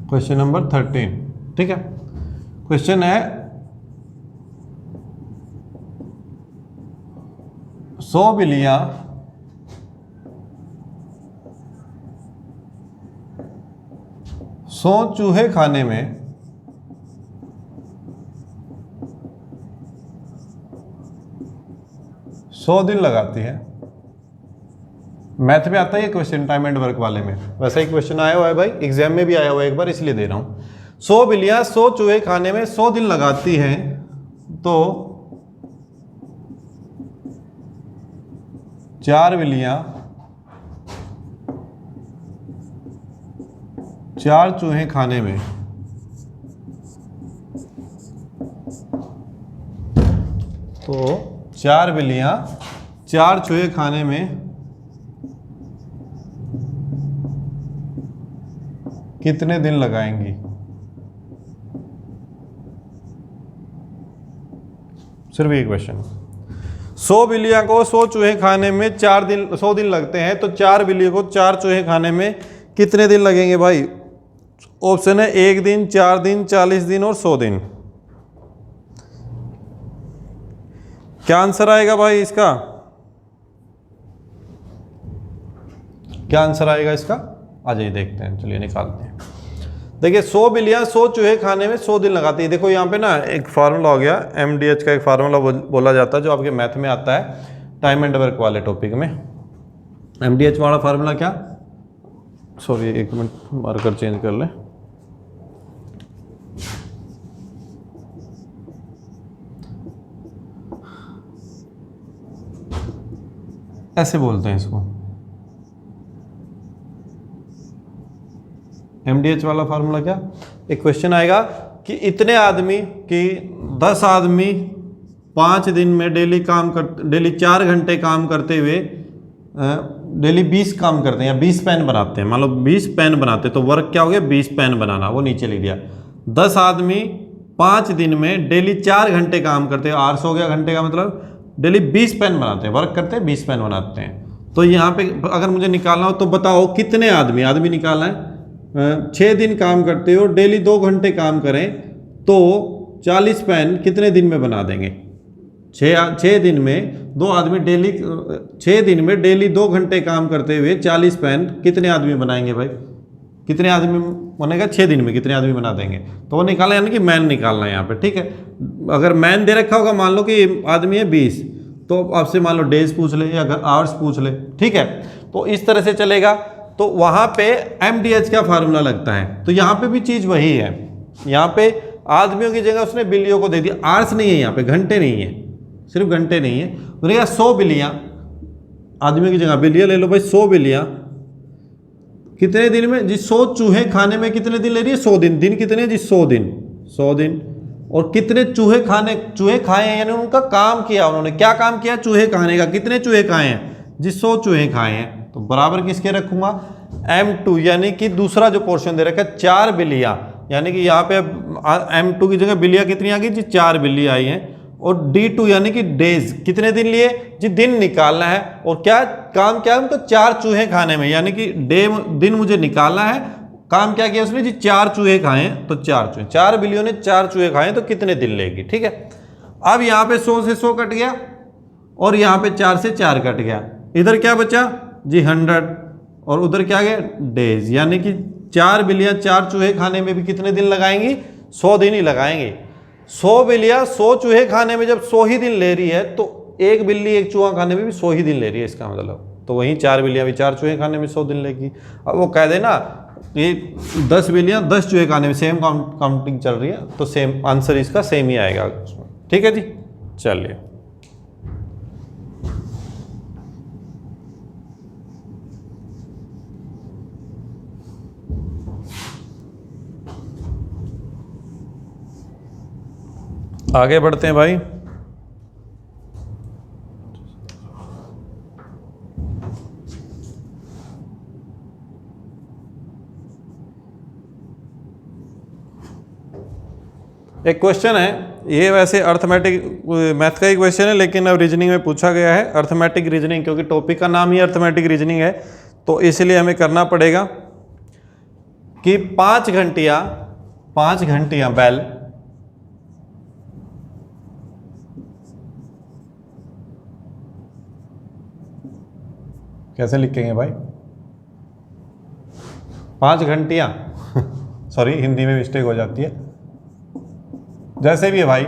क्वेश्चन नंबर 13, ठीक है। क्वेश्चन है 100 बिल्लियां 100 चूहे खाने में 100 दिन लगाती है। मैथ में आता है ये क्वेश्चन, टाइम एंड वर्क वाले में वैसा ही क्वेश्चन आया हुआ है भाई, एग्जाम में भी आया हुआ है एक बार, इसलिए दे रहा हूं। 100 बिल्लियां 100 चूहे खाने में 100 दिन लगाती हैं, तो 4 बिल्लियां 4 चूहे खाने में तो 4 बिल्लियां 4 चूहे खाने में कितने दिन लगाएंगी। सिर्फ एक क्वेश्चन। 100 बिल्लियां को 100 चूहे खाने में 100 दिन लगते हैं, तो 4 बिल्लियों को 4 चूहे खाने में कितने दिन लगेंगे भाई। ऑप्शन है 1 दिन, 4 दिन, 40 दिन और 100 दिन। क्या आंसर आएगा भाई इसका, क्या आंसर आएगा इसका, आ जाइए देखते हैं, चलिए निकालते हैं। देखिए 100 बिल्लियां 100 चूहे खाने में 100 दिन लगाती है। देखो यहाँ पे ना एक फार्मूला हो गया, MDH का एक फार्मूला बोला जाता है जो आपके मैथ में आता है, टाइम एंड वर्क वाले टॉपिक में। MDH वाला फार्मूला क्या, सॉरी, एक मिनट मार्कर चेंज कर लें। ऐसे बोलते हैं इसको, MDH वाला फार्मूला क्या, एक क्वेश्चन आएगा कि इतने आदमी कि 10 आदमी 5 दिन में डेली 4 घंटे काम करते हुए डेली 20 काम करते हैं या 20 पेन बनाते हैं। मान लो 20 पेन बनाते हैं तो वर्क क्या हो गया, 20 पेन बनाना, वो नीचे लिख दिया। 10 आदमी 5 दिन में डेली 4 घंटे काम करते हैं, आवर्स हो गया घंटे का मतलब, डेली 20 पेन बनाते हैं, वर्क करते हैं 20 पेन बनाते हैं। तो यहाँ पे अगर मुझे निकालना हो तो बताओ कितने आदमी निकालना है। 6 दिन काम करते हो, डेली 2 घंटे काम करें तो 40 पेन कितने दिन में बना देंगे। 6 दिन में 2 आदमी डेली 6 दिन में डेली 2 घंटे काम करते हुए 40 पेन कितने आदमी बनाएंगे भाई, कितने आदमी बनेगा 6 दिन में, कितने आदमी बना देंगे। तो वो निकालना, यानी कि मैन निकालना है यहाँ पे, ठीक है। अगर मैन दे रखा होगा, मान लो कि आदमी है 20, तो आपसे मान लो डेज पूछ ले या आवर्स पूछ ले, ठीक है। तो इस तरह से चलेगा। तो वहाँ पे MDH का फार्मूला लगता है। तो यहाँ पे भी चीज़ वही है, यहाँ पे आदमियों की जगह उसने बिल्लियों को दे दिया, आवर्स नहीं है यहाँ पे, घंटे नहीं है, सिर्फ घंटे नहीं है। उन्होंने कहा 100 बिल्लियाँ, आदमियों की जगह बिल्लियाँ ले लो भाई, 100 बिल्लियाँ कितने दिन में जी, 100 चूहे खाने में कितने दिन ले रही है, 100 दिन। दिन कितने जी, 100 दिन, 100 दिन। और कितने चूहे खाए हैं, यानी उनका काम किया, उन्होंने क्या काम किया, चूहे खाने का। कितने चूहे खाए हैं जी, 100 चूहे खाए हैं। तो बराबर किसके रखूंगा, M2, यानी कि दूसरा जो पोर्शन दे रखा है 4 बिल्लियाँ, यानी कि यहाँ पे M2 की जगह बिल्लियाँ कितनी आ गई जी, 4 बिल्ली आई हैं। और D2 यानी कि डेज, कितने दिन लिए जी, दिन निकालना है। और क्या काम क्या है उनको, 4 चूहे खाने में, यानी कि दिन मुझे निकालना है। काम क्या किया उसने जी, 4 चूहे खाए, तो 4 बिल्लियों ने 4 चूहे खाए तो कितने दिन लेगी, ठीक है। अब यहाँ पे 100 से 100 कट गया और यहाँ पे 4 से 4 कट गया, इधर क्या बचा जी 100, और उधर क्या गया डेज, यानी कि 4 बिल्लियाँ 4 चूहे खाने में भी कितने दिन लगाएंगी, 100 दिन ही लगाएंगी। 100 बिल्लियाँ 100 चूहे खाने में जब 100 ही दिन ले रही है, तो एक बिल्ली एक चूहा खाने में भी 100 ही दिन ले रही है, इसका मतलब। तो वहीं 4 बिल्लियाँ भी 4 चूहे खाने में 100 दिन लेगी। अब वो कह देना ये 10 बिल्लियाँ 10 चूहे खाने में, सेम काउंटिंग चल रही है, तो सेम आंसर इसका सेम ही आएगा उसमें, ठीक है जी। चलिए आगे बढ़ते हैं भाई। एक क्वेश्चन है, ये वैसे अर्थमेटिक मैथ का ही क्वेश्चन है, लेकिन अब रीजनिंग में पूछा गया है, अर्थमेटिक रीजनिंग, क्योंकि टॉपिक का नाम ही अर्थमेटिक रीजनिंग है, तो इसलिए हमें करना पड़ेगा कि 5 घंटियां बैल कैसे लिखेंगे भाई, 5 घंटियां सॉरी हिंदी में मिस्टेक हो जाती है, जैसे भी है भाई।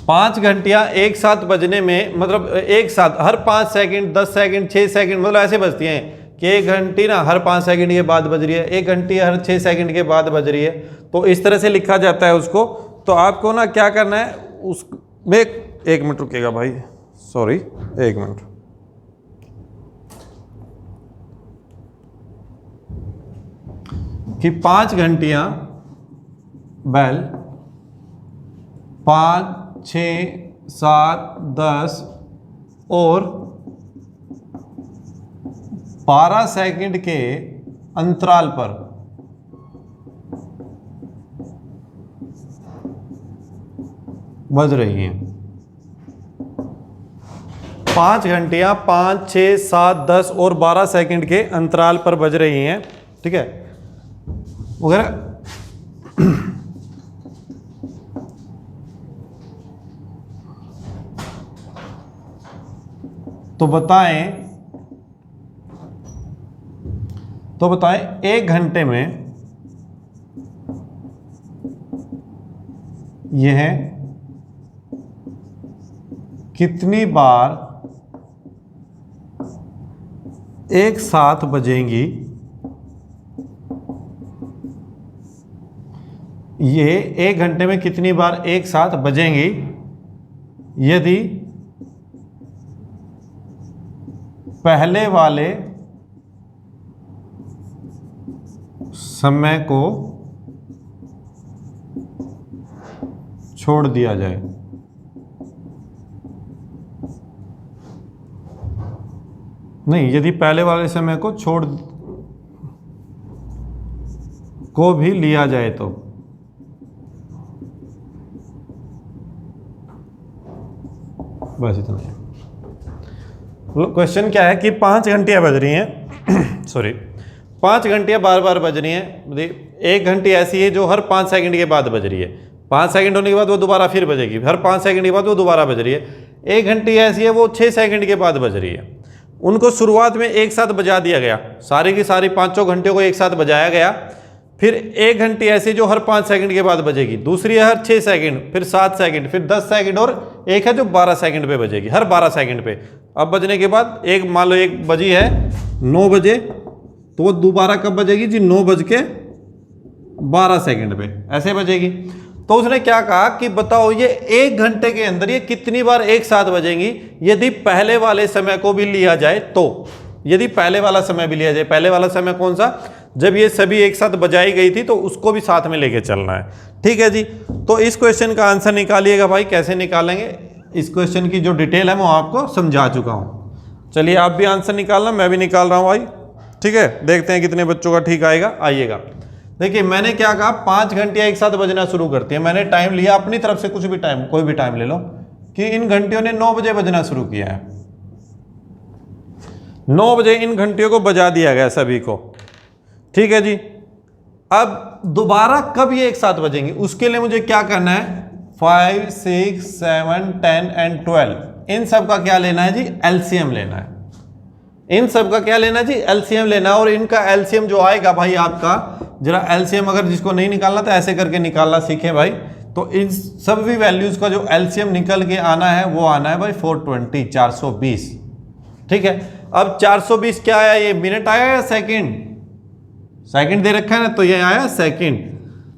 5 घंटियां एक साथ बजने में, मतलब एक साथ हर 5 सेकंड 10 सेकंड 6 सेकंड, मतलब ऐसे बजती हैं कि एक घंटी ना हर 5 सेकंड के बाद बज रही है, एक घंटी हर 6 सेकंड के बाद बज रही है। तो इस तरह से लिखा जाता है उसको। तो आपको ना क्या करना है उसमें, एक मिनट रुकेगा भाई, सॉरी 1 मिनट। कि 5 घंटियां बैल 5, 6, 7, 10 और 12 सेकंड के अंतराल पर बज रही हैं। 5 घंटियां 5, 6, 7, 10 और 12 सेकंड के अंतराल पर बज रही हैं, ठीक है वगैरह। तो बताएं 1 घंटे में यह कितनी बार एक साथ बजेंगी, ये 1 घंटे में कितनी बार एक साथ बजेंगी यदि पहले वाले समय को छोड़ दिया जाए। नहीं, यदि पहले वाले समय को भी लिया जाए तो। बस इतना ही। क्वेश्चन क्या है कि 5 घंटियां बज रही हैं सॉरी 5 घंटियां बार बार बज रही हैं। 1 घंटी ऐसी है जो हर 5 सेकंड के बाद बज रही है, 5 सेकंड होने के बाद वो दोबारा फिर बजेगी, हर 5 सेकंड के बाद वो दोबारा बज रही है। 1 घंटी ऐसी है वो 6 सेकंड के बाद बज रही है। उनको शुरुआत में एक साथ बजा दिया गया, सारी की सारी 5 घंटियों को एक साथ बजाया गया। फिर 1 घंटी ऐसी जो हर 5 सेकंड के बाद बजेगी, दूसरी है हर 6 सेकंड, फिर 7 सेकंड, फिर 10 सेकंड, और एक है जो 12 सेकंड पे बजेगी, हर 12 सेकंड पे। अब बजने के बाद एक मान लो एक बजी है 9 बजे, तो वो दोबारा कब बजेगी जी? 9:12 पे ऐसे बजेगी। तो उसने क्या कहा कि बताओ ये 1 घंटे के अंदर ये कितनी बार एक साथ बजेंगी यदि पहले वाले समय को भी लिया जाए तो। यदि पहले वाला समय भी लिया जाए, पहले वाला समय कौन सा? जब ये सभी एक साथ बजाई गई थी, तो उसको भी साथ में लेके चलना है। ठीक है जी, तो इस क्वेश्चन का आंसर निकालिएगा भाई। कैसे निकालेंगे इस क्वेश्चन की जो डिटेल है मैं आपको समझा चुका हूं। चलिए आप भी आंसर निकालना, मैं भी निकाल रहा हूं भाई। ठीक है, देखते हैं कितने बच्चों का ठीक आएगा। आइएगा, देखिए मैंने क्या कहा, 5 घंटियां एक साथ बजना शुरू करती है। मैंने टाइम लिया अपनी तरफ से, कुछ भी टाइम, कोई भी टाइम ले लो, कि इन घंटियों ने 9 बजे बजना शुरू किया है। 9 बजे इन घंटियों को बजा दिया गया सभी को। ठीक है जी, अब दोबारा कब ये एक साथ बजेंगे उसके लिए मुझे क्या करना है? 5, 6, 7, 10 एंड 12, इन सब का क्या लेना है जी? एलसीएम लेना है। इन सब का क्या लेना है जी? एलसीएम लेना है। और इनका एलसीएम जो आएगा भाई आपका, जरा एलसीएम अगर जिसको नहीं निकालना तो ऐसे करके निकालना सीखे भाई। तो इन सब भी वैल्यूज का जो एलसीएम निकल के आना है वो आना है भाई 420, 420। ठीक है, अब 420 क्या आया? ये मिनट आया या सेकंड? सेकंड दे रखा है ना, तो ये आया सेकंड।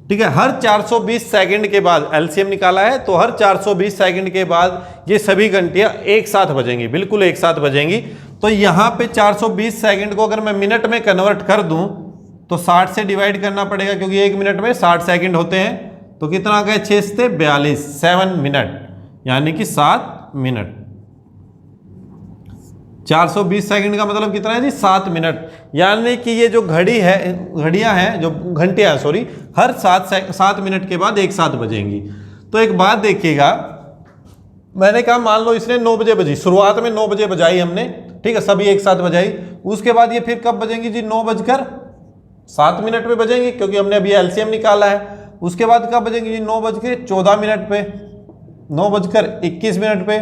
ठीक है, हर 420 सेकंड के बाद एलसीएम निकाला है, तो हर 420 सेकंड के बाद ये सभी घंटियां एक साथ बजेंगी, बिल्कुल एक साथ बजेंगी। तो यहां पे 420 सेकंड को अगर मैं मिनट में कन्वर्ट कर दूं तो 60 से डिवाइड करना पड़ेगा, क्योंकि 1 मिनट में 60 सेकंड होते हैं। तो कितना आ गया? 6 से 42, 7 मिनट, यानी कि 7 मिनट। 420 सेकंड का मतलब कितना है जी? 7 मिनट। यानी कि ये जो घड़ी है, घड़ियां हैं, जो घंटियां सॉरी, हर 7 मिनट के बाद एक साथ बजेंगी। तो एक बात देखिएगा, मैंने कहा मान लो इसने 9 बजे बजी, शुरुआत में 9 बजे बजाई हमने, ठीक है, सभी एक साथ बजाई। उसके बाद ये फिर कब बजेंगी जी? 9:07 पे बजेंगी, क्योंकि हमने अभी एलसीएम निकाला है। उसके बाद कब बजेंगी जी? 9:14 पे, 9:21 पे,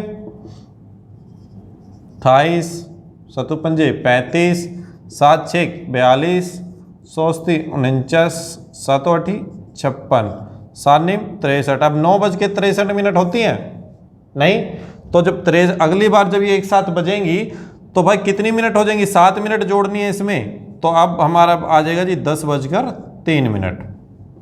28, 7 पंजे 35, 7 6 42, 149, 7 8 56, 7 9 63। अब 9:63 होती हैं नहीं? तो जब 63 अगली बार जब ये एक साथ बजेंगी तो भाई कितनी मिनट हो जाएंगी? 7 मिनट जोड़नी है इसमें। तो अब हमारा आ जाएगा जी 10:03।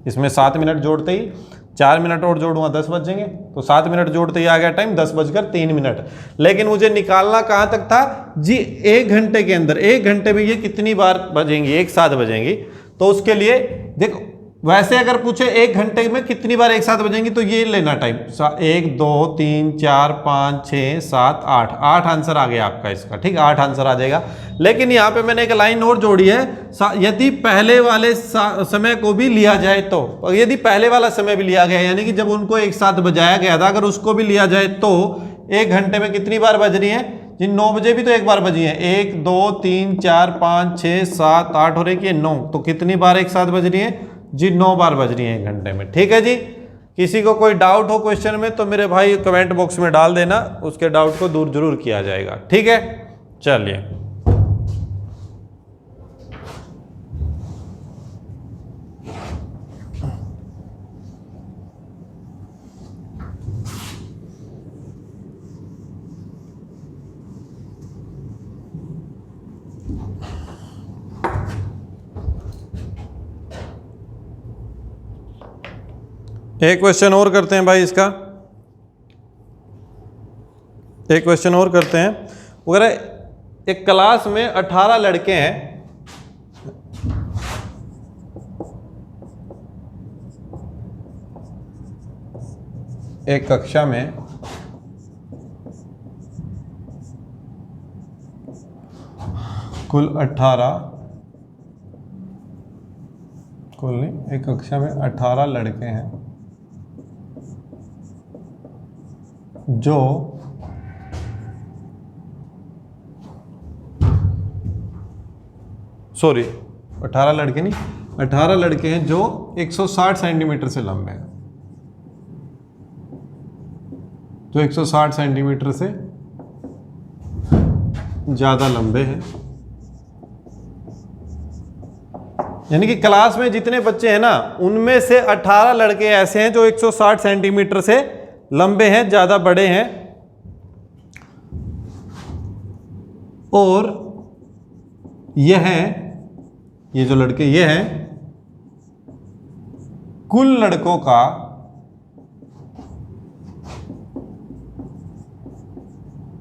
इसमें 7 मिनट जोड़ते ही 4 मिनट और जोड़ूंगा 10 बज जाएंगे, तो 7 मिनट जोड़ते ही आ गया टाइम 10:03। लेकिन मुझे निकालना कहां तक था जी? 1 घंटे के अंदर, 1 घंटे में ये कितनी बार बजेंगी, एक साथ बजेंगी। तो उसके लिए देखो, वैसे अगर पूछे 1 घंटे में कितनी बार एक साथ बजेंगी तो ये लेना टाइम 1 2 3 4 5 6 7 8, 8 आंसर आ गया आपका इसका। ठीक है, 8 आंसर आ जाएगा। लेकिन यहाँ पे मैंने एक लाइन और जोड़ी है, यदि पहले वाले समय को भी लिया जाए तो। यदि पहले वाला समय भी लिया गया, यानी कि जब उनको एक साथ बजाया गया था, अगर उसको भी लिया जाए तो 1 घंटे में कितनी बार बज रही है जी? 9 बजे भी तो एक बार बजी है, 1 2 3 4 5 6 7 8 हो रही है 9, तो कितनी बार एक साथ बज रही है जी? 9 बार बज रही है 1 घंटे में। ठीक है जी, किसी को कोई डाउट हो क्वेश्चन में तो मेरे भाई कमेंट बॉक्स में डाल देना, उसके डाउट को दूर जरूर किया जाएगा। ठीक है, चलिए एक क्वेश्चन और करते हैं भाई इसका, एक क्वेश्चन और करते हैं। अगर एक क्लास में 18 लड़के हैं, एक कक्षा में कुल 18, कुल नहीं, एक कक्षा में 18 लड़के हैं जो सॉरी 18 लड़के नहीं, 18 लड़के हैं जो 160 सेंटीमीटर से लंबे हैं, जो 160 सेंटीमीटर से ज़्यादा लंबे हैं। यानी कि क्लास में जितने बच्चे हैं ना, उनमें से 18 लड़के ऐसे हैं जो 160 सेंटीमीटर से लंबे हैं, ज़्यादा बड़े हैं। और ये जो लड़के ये हैं, कुल लड़कों का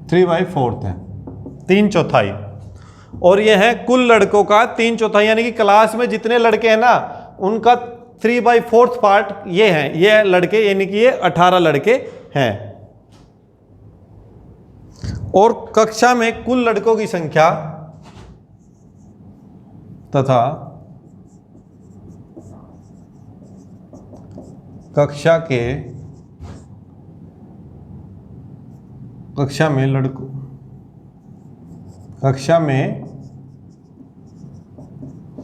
3/4 है, 3/4। और ये है कुल लड़कों का 3/4, यानी कि क्लास में जितने लड़के हैं ना, उनका 3/4 पार्ट ये हैं, ये लड़के, यानी कि ये 18 लड़के हैं। और कक्षा में कुल लड़कों की संख्या तथा कक्षा में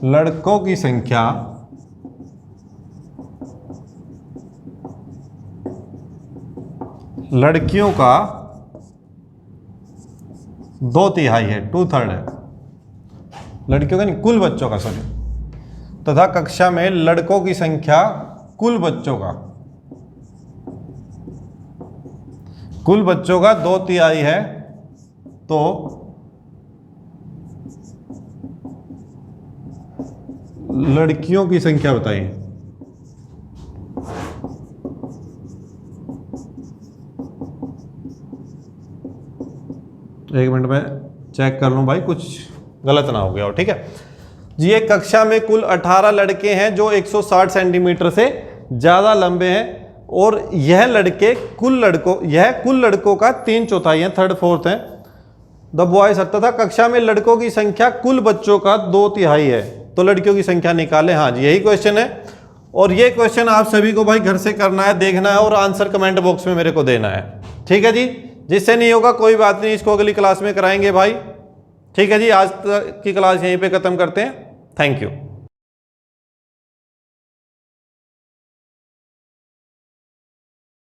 लड़कों की संख्या लड़कियों का 2/3 है, 2/3 है। लड़कियों का नहीं, कुल बच्चों का, सॉरी। तथा कक्षा में लड़कों की संख्या कुल बच्चों का 2/3 है। तो लड़कियों की संख्या बताइए। एक मिनट में चेक कर लूं भाई, कुछ गलत ना हो गया हो, ठीक है जी। एक कक्षा में कुल 18 लड़के हैं जो 160 सेंटीमीटर से ज़्यादा लंबे हैं, और यह कुल लड़कों का 3/4 है, 3/4 है। द बॉयज, तथा कक्षा में लड़कों की संख्या कुल बच्चों का 2/3 है। तो लड़कियों की संख्या निकालें। हाँ जी, यही क्वेश्चन है। और ये क्वेश्चन आप सभी को भाई घर से करना है, देखना है, और आंसर कमेंट बॉक्स में मेरे को देना है, ठीक है जी। जिससे नहीं होगा कोई बात नहीं, इसको अगली क्लास में कराएंगे भाई, ठीक है जी। आज की क्लास यहीं पे ख़त्म करते हैं। Thank you.